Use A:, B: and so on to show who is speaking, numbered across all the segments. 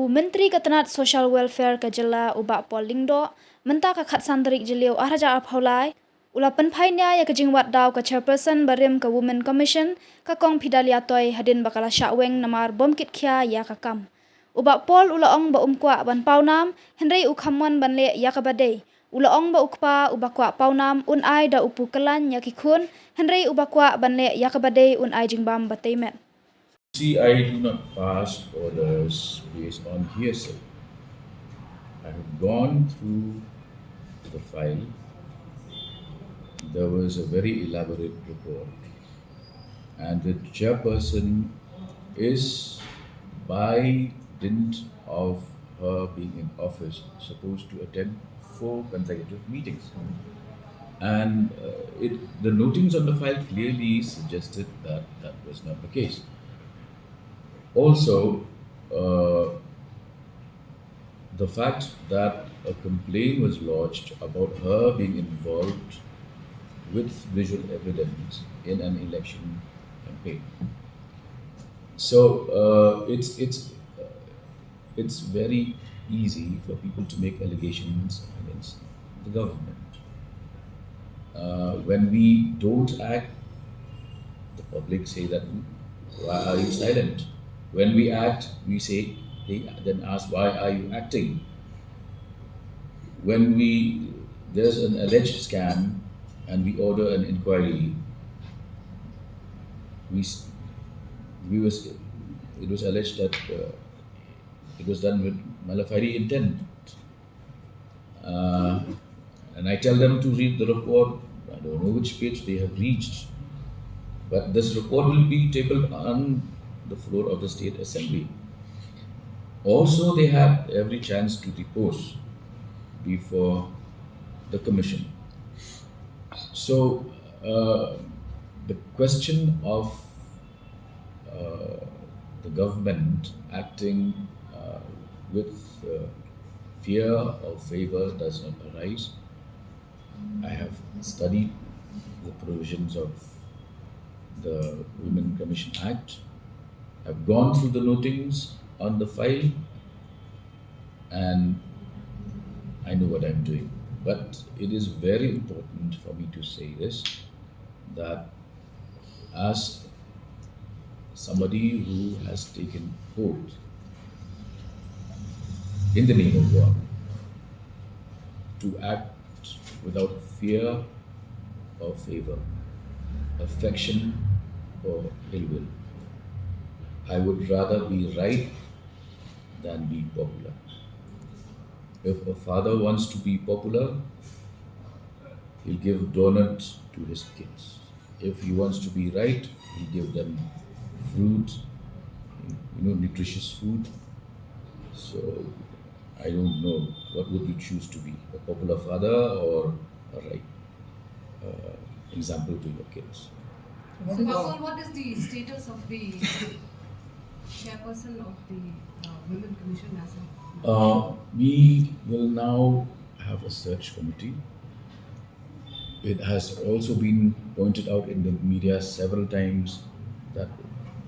A: Menteri Ketenat Social Welfare Kajela ubak Polingdo menta ka khat sandrik jeliu ahraja aphaulai ula penphainya ya ke Jingbam daw ke chairperson barim ke Women Commission ka kong pidaliatoi hadin bakala syaweng namar bomkit khia ya ka kam ubak Pol ula ong ba Kwah ban Pawnam Henry ukhamwan ban le ya ka badai ula ong ba ukpa ubak Kwah Pawnam un ai da upu Kyllaiñ ya ki Khun Henry ubak Kwah ban le ya ka badai un ai Jingbam bataimet.
B: See, I do not pass orders based on hearsay. I have gone through the file. There was a very elaborate report, and the chairperson is, by dint of her being in office, supposed to attend 4 consecutive meetings. And the notings on the file clearly suggested that that was not the case. Also, the fact that a complaint was lodged about her being involved with visual evidence in an election campaign. So it's very easy for people to make allegations against the government. When we don't act, the public say that, why are you silent? When we act, we say, they then ask, why are you acting? When there's an alleged scam and we order an inquiry, it was alleged that it was done with malafide intent. And I tell them to read the report. I don't know which page they have reached, but this report will be tabled on the floor of the State Assembly. Also, they had every chance to depose before the commission. So, the question of the government acting with fear or favor does not arise. I have studied the provisions of the Women Commission Act. I've gone through the notings on the file and I know what I'm doing. But it is very important for me to say this, that as somebody who has taken oath in the name of God to act without fear or favor, affection or ill will, I would rather be right than be popular. If a father wants to be popular, he'll give donut to his kids. If he wants to be right, he'll give them fruit, nutritious food. So I don't know, what would you choose to be, a popular father or a right example to your kids?
C: So, Paul, what is the status of the chairperson of the Women Commission as of?
B: We will now have a search committee. It has also been pointed out in the media several times that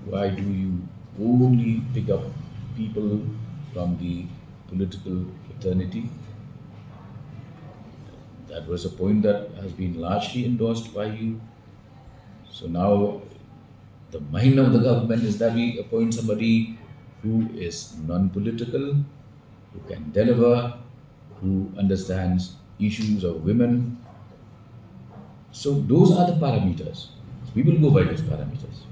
B: why do you only pick up people from the political fraternity? That was a point that has been largely endorsed by you. So now the mind of the government is that we appoint somebody who is non-political, who can deliver, who understands issues of women. So those are the parameters. We will go by those parameters.